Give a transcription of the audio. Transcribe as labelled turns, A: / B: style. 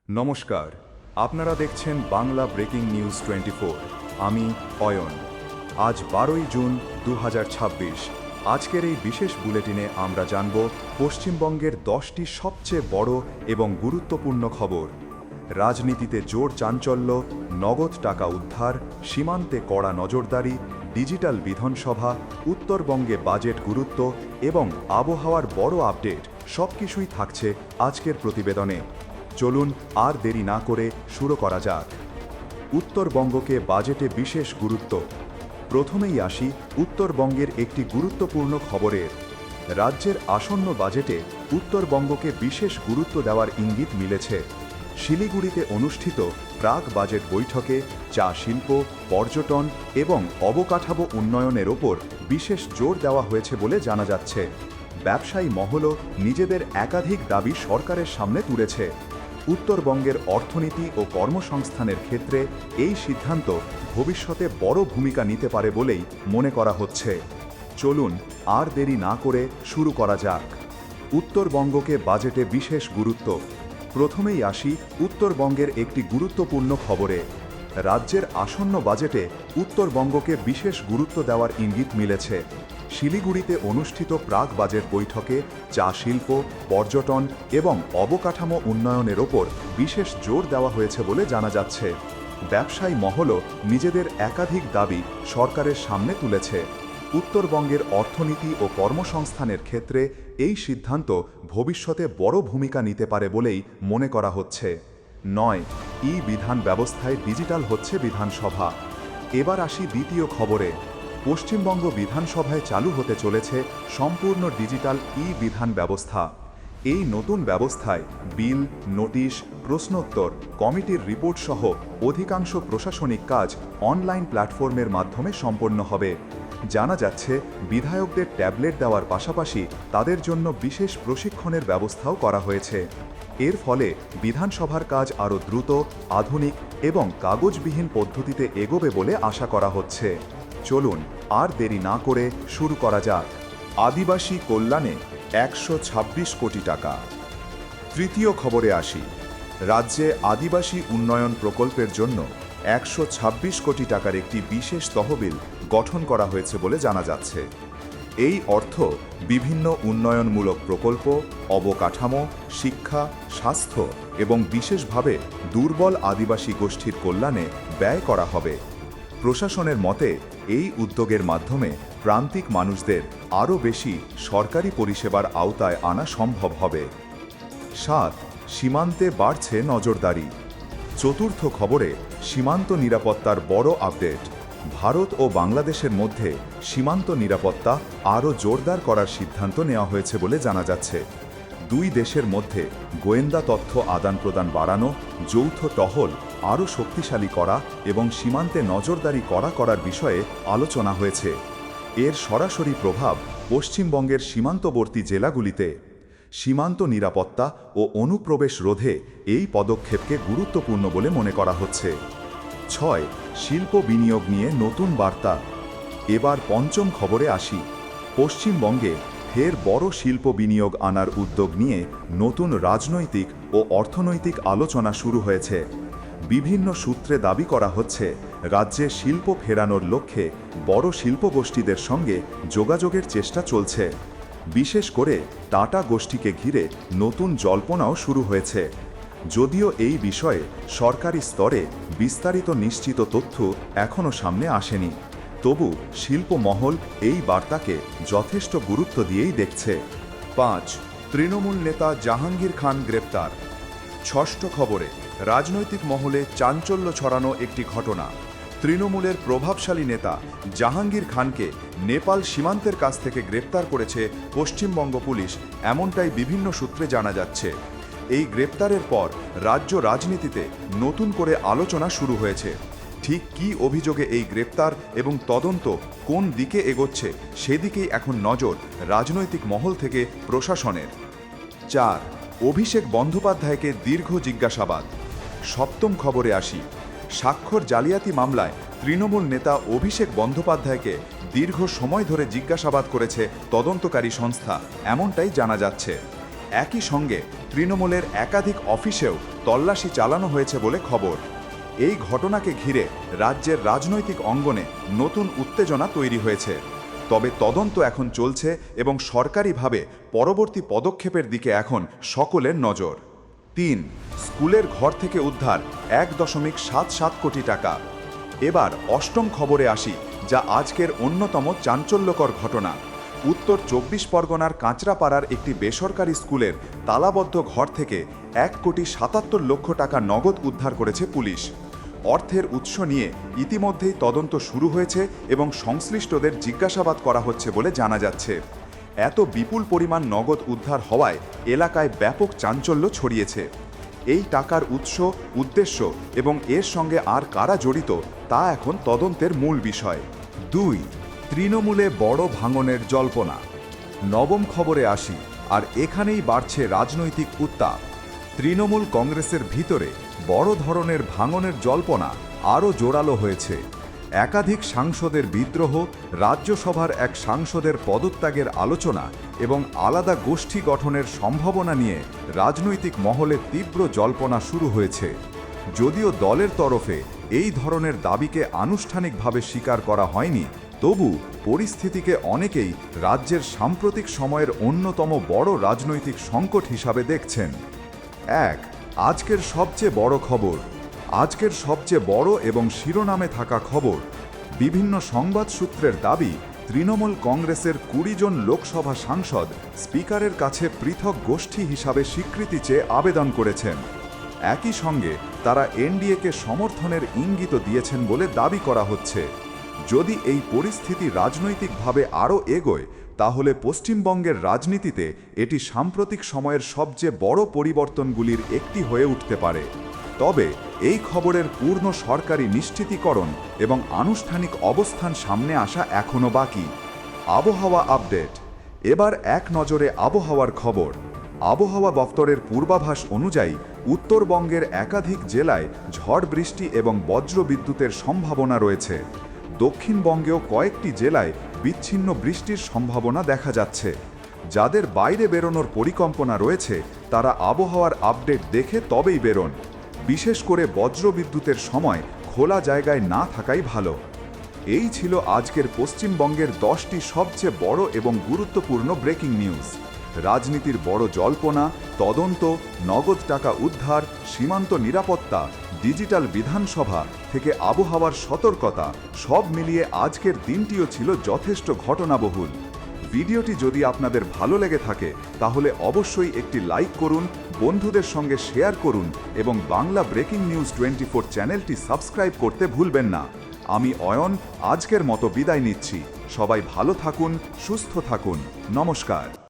A: নমস্কার, আপনারা দেখছেন বাংলা ব্রেকিং নিউজ 24। আমি অয়ন। আজ 12ই জুন 2026। আজকের এই বিশেষ বুলেটিনে আমরা জানব পশ্চিমবঙ্গের 10টি সবচেয়ে বড় এবং গুরুত্বপূর্ণ খবর। রাজনীতিতে জোর চাঞ্চল্য, নগদ টাকা উদ্ধার, সীমান্তে কড়া নজরদারি, ডিজিটাল বিধানসভা, উত্তরবঙ্গে বাজেট গুরুত্ব এবং আবহাওয়ার বড় আপডেট সবকিছুই থাকছে আজকের প্রতিবেদনে। চলুন আর দেরি না করে শুরু করা যাক। উত্তরবঙ্গকে বাজেটে বিশেষ গুরুত্ব। প্রথমেই আসি উত্তরবঙ্গের একটি গুরুত্বপূর্ণ খবরের। রাজ্যের আসন্ন বাজেটে উত্তরবঙ্গকে বিশেষ গুরুত্ব দেওয়ার ইঙ্গিত মিলেছে। শিলিগুড়িতে অনুষ্ঠিত প্রাক বাজেট বৈঠকে চা শিল্প, পর্যটন এবং অবকাঠামো উন্নয়নের ওপর বিশেষ জোর দেওয়া হয়েছে বলে জানা যাচ্ছে। ব্যবসায়ী মহলও নিজেদের একাধিক দাবি সরকারের সামনে তুলেছে। উত্তরবঙ্গের অর্থনীতি ও কর্মসংস্থানের ক্ষেত্রে এই সিদ্ধান্ত ভবিষ্যতে বড় ভূমিকা নিতে পারে বলেই মনে করা হচ্ছে। চলুন আর দেরি না করে শুরু করা যাক। উত্তরবঙ্গকে বাজেটে বিশেষ গুরুত্ব। প্রথমেই আসি উত্তরবঙ্গের একটি গুরুত্বপূর্ণ খবরে। রাজ্যের আসন্ন বাজেটে উত্তরবঙ্গকে বিশেষ গুরুত্ব দেওয়ার ইঙ্গিত মিলেছে। শিলিগুড়িতে অনুষ্ঠিত প্রাক বাজেট বৈঠকে চা শিল্প, পর্যটন এবং অবকাঠামো উন্নয়নের ওপর বিশেষ জোর দেওয়া হয়েছে বলে জানা যাচ্ছে। ব্যবসায়ী মহলও নিজেদের একাধিক দাবি সরকারের সামনে তুলেছে। উত্তরবঙ্গের অর্থনীতি ও কর্মসংস্থানের ক্ষেত্রে এই সিদ্ধান্ত ভবিষ্যতে বড় ভূমিকা নিতে পারে বলেই মনে করা হচ্ছে। 9, বিধান ব্যবস্থায় ডিজিটাল হচ্ছে বিধানসভা। এবার আসি দ্বিতীয় খবরে। পশ্চিমবঙ্গ বিধানসভায় চালু হতে চলেছে সম্পূর্ণ ডিজিটাল বিধান ব্যবস্থা। এই নতুন ব্যবস্থায় বিল, নোটিশ, প্রশ্নোত্তর, কমিটির রিপোর্ট সহ অধিকাংশ প্রশাসনিক কাজ অনলাইন প্ল্যাটফর্মের মাধ্যমে সম্পন্ন হবে। জানা যাচ্ছে বিধায়কদের ট্যাবলেট দেওয়ার পাশাপাশি তাদের জন্য বিশেষ প্রশিক্ষণের ব্যবস্থাও করা হয়েছে। এর ফলে বিধানসভার কাজ আরও দ্রুত, আধুনিক এবং কাগজবিহীন পদ্ধতিতে এগোবে বলে আশা করা হচ্ছে। চলুন আর দেরি না করে শুরু করা যাক। আদিবাসী কল্যাণে 126 কোটি টাকা। তৃতীয় খবরে আসি। রাজ্যে আদিবাসী উন্নয়ন প্রকল্পের জন্য 126 কোটি টাকার একটি বিশেষ তহবিল গঠন করা হয়েছে বলে জানা যাচ্ছে। এই অর্থ বিভিন্ন উন্নয়নমূলক প্রকল্প, অবকাঠামো, শিক্ষা, স্বাস্থ্য এবং বিশেষভাবে দুর্বল আদিবাসী গোষ্ঠীর কল্যাণে ব্যয় করা হবে। প্রশাসনের মতে এই উদ্যোগের মাধ্যমে প্রান্তিক মানুষদের আরও বেশি সরকারি পরিষেবার আওতায় আনা সম্ভব হবে। 7, সীমান্তে বাড়ছে নজরদারি। চতুর্থ খবরে সীমান্ত নিরাপত্তার বড় আপডেট। ভারত ও বাংলাদেশের মধ্যে সীমান্ত নিরাপত্তা আরও জোরদার করার সিদ্ধান্ত নেওয়া হয়েছে বলে জানা যাচ্ছে। দুই দেশের মধ্যে গোয়েন্দা তথ্য আদান প্রদান বাড়ানো, যৌথ টহল আরও শক্তিশালী করা এবং সীমান্তে নজরদারি করার বিষয়ে আলোচনা হয়েছে। এর সরাসরি প্রভাব পশ্চিমবঙ্গের সীমান্তবর্তী জেলাগুলিতে। সীমান্ত নিরাপত্তা ও অনুপ্রবেশ রোধে এই পদক্ষেপকে গুরুত্বপূর্ণ বলে মনে করা হচ্ছে। 6, শিল্প বিনিয়োগ নিয়ে নতুন বার্তা। এবার পঞ্চম খবরে আসি। পশ্চিমবঙ্গে ফের বড় শিল্প বিনিয়োগ আনার উদ্যোগ নিয়ে নতুন রাজনৈতিক ও অর্থনৈতিক আলোচনা শুরু হয়েছে। বিভিন্ন সূত্রে দাবি করা হচ্ছে রাজ্যে শিল্প ফেরানোর লক্ষ্যে বড় শিল্পগোষ্ঠীদের সঙ্গে যোগাযোগের চেষ্টা চলছে। বিশেষ করে টাটা গোষ্ঠীকে ঘিরে নতুন জল্পনাও শুরু হয়েছে। যদিও এই বিষয়ে সরকারি স্তরে বিস্তারিত নিশ্চিত তথ্য এখনও সামনে আসেনি, তবু শিল্পমহল এই বার্তাকে যথেষ্ট গুরুত্ব দিয়েই দেখছে। 5, তৃণমূল নেতা জাহাঙ্গীর খান গ্রেপ্তার। ষষ্ঠ খবরে রাজনৈতিক মহলে চাঞ্চল্য ছড়ানো একটি ঘটনা। তৃণমূলের প্রভাবশালী নেতা জাহাঙ্গীর খানকে নেপাল সীমান্তের কাছ থেকে গ্রেপ্তার করেছে পশ্চিমবঙ্গ পুলিশ, এমনটাই বিভিন্ন সূত্রে জানা যাচ্ছে। এই গ্রেপ্তারের পর রাজ্য রাজনীতিতে নতুন করে আলোচনা শুরু হয়েছে। ঠিক কী অভিযোগে এই গ্রেপ্তার এবং তদন্ত কোন দিকে এগোচ্ছে সেদিকেই এখন নজর রাজনৈতিক মহল থেকে প্রশাসনের। 4, অভিষেক বন্দ্যোপাধ্যায়কে দীর্ঘ জিজ্ঞাসাবাদ। সপ্তম খবরে আসি। স্বাক্ষর জালিয়াতি মামলায় তৃণমূল নেতা অভিষেক বন্দ্যোপাধ্যায়কে দীর্ঘ সময় ধরে জিজ্ঞাসাবাদ করেছে তদন্তকারী সংস্থা, এমনটাই জানা যাচ্ছে। একই সঙ্গে তৃণমূলের একাধিক অফিসেও তল্লাশি চালানো হয়েছে বলে খবর। এই ঘটনাকে ঘিরে রাজ্যের রাজনৈতিক অঙ্গনে নতুন উত্তেজনা তৈরি হয়েছে। তবে তদন্ত এখন চলছে এবং সরকারিভাবে পরবর্তী পদক্ষেপের দিকে এখন সকলের নজর। ৩. স্কুলের ঘর থেকে উদ্ধার ১.৭৭ কোটি টাকা। এবার অষ্টম খবরে আসি, যা আজকের অন্যতম চাঞ্চল্যকর ঘটনা। উত্তর ২৪ পরগনার কাঁচরাপাড়ার একটি বেসরকারি স্কুলের তালাবদ্ধ ঘর থেকে ১,৭৭,০০,০০০ টাকা নগদ উদ্ধার করেছে পুলিশ। অর্থের উৎস নিয়ে ইতিমধ্যেই তদন্ত শুরু হয়েছে এবং সংশ্লিষ্টদের জিজ্ঞাসাবাদ করা হচ্ছে বলে জানা যাচ্ছে। এত বিপুল পরিমাণ নগদ উদ্ধার হওয়ায় এলাকায় ব্যাপক চাঞ্চল্য ছড়িয়েছে। এই টাকার উৎস, উদ্দেশ্য এবং এর সঙ্গে আর কারা জড়িত তা এখন তদন্তের মূল বিষয়। ২. তৃণমূলে বড় ভাঙনের জল্পনা। নবম খবরে আসি, আর এখানেই বাড়ছে রাজনৈতিক উত্তাপ। তৃণমূল কংগ্রেসের ভিতরে বড় ধরনের ভাঙনের জল্পনা আরও জোরালো হয়েছে। একাধিক সাংসদের বিদ্রোহ, রাজ্যসভার এক সাংসদের পদত্যাগের আলোচনা এবং আলাদা গোষ্ঠী গঠনের সম্ভাবনা নিয়ে রাজনৈতিক মহলে তীব্র জল্পনা শুরু হয়েছে। যদিও দলের তরফে এই ধরনের দাবিকে আনুষ্ঠানিকভাবে স্বীকার করা হয়নি, তবু পরিস্থিতিকে অনেকেই রাজ্যের সাম্প্রতিক সময়ের অন্যতম বড় রাজনৈতিক সংকট হিসাবে দেখছেন। ১. আজকের সবচেয়ে বড় খবর। আজকের সবচেয়ে বড় এবং শিরোনামে থাকা খবর। বিভিন্ন সংবাদ সূত্রের দাবি, তৃণমূল কংগ্রেসের ২০ জন লোকসভা সাংসদ স্পিকারের কাছে পৃথক গোষ্ঠী হিসাবে স্বীকৃতি চেয়ে আবেদন করেছেন। একই সঙ্গে তারা এনডিএকে সমর্থনের ইঙ্গিত দিয়েছেন বলে দাবি করা হচ্ছে। যদি এই পরিস্থিতি রাজনৈতিকভাবে আরও এগোয়, তাহলে পশ্চিমবঙ্গের রাজনীতিতে এটি সাম্প্রতিক সময়ের সবচেয়ে বড় পরিবর্তনগুলির একটি হয়ে উঠতে পারে। তবে এই খবরের পূর্ণ সরকারি নিশ্চিতীকরণ এবং আনুষ্ঠানিক অবস্থান সামনে আসা এখনও বাকি। আবহাওয়া আপডেট। এবার এক নজরে আবহাওয়ার খবর। আবহাওয়া দফতরের পূর্বাভাস অনুযায়ী উত্তরবঙ্গের একাধিক জেলায় ঝড় বৃষ্টি এবং বজ্রবিদ্যুতের সম্ভাবনা রয়েছে। দক্ষিণবঙ্গেও কয়েকটি জেলায় বিচ্ছিন্ন বৃষ্টির সম্ভাবনা দেখা যাচ্ছে। যাদের বাইরে বেরোনোর পরিকল্পনা রয়েছে, তারা আবহাওয়ার আপডেট দেখে তবেই বেরোন। বিশেষ করে বজ্রবিদ্যুতের সময় খোলা জায়গায় না থাকাই ভালো। এই ছিল আজকের পশ্চিমবঙ্গের 10টি সবচেয়ে বড় এবং গুরুত্বপূর্ণ ব্রেকিং নিউজ। রাজনীতির বড় জল্পনা, তদন্ত, নগদ টাকা উদ্ধার, সীমান্ত নিরাপত্তা, ডিজিটাল বিধানসভা থেকে আবহাওয়ার সতর্কতা, সব মিলিয়ে আজকের দিনটিও ছিল যথেষ্ট ঘটনাবহুল। ভিডিওটি যদি আপনাদের ভালো লেগে থাকে, তাহলে অবশ্যই একটি লাইক করুন, বন্ধুদের সঙ্গে শেয়ার করুন এবং বাংলা ব্রেকিং নিউজ 24 চ্যানেলটি সাবস্ক্রাইব করতে ভুলবেন না। আমি অয়ন আজকের মতো বিদায় নিচ্ছি। সবাই ভালো থাকুন, সুস্থ থাকুন। নমস্কার।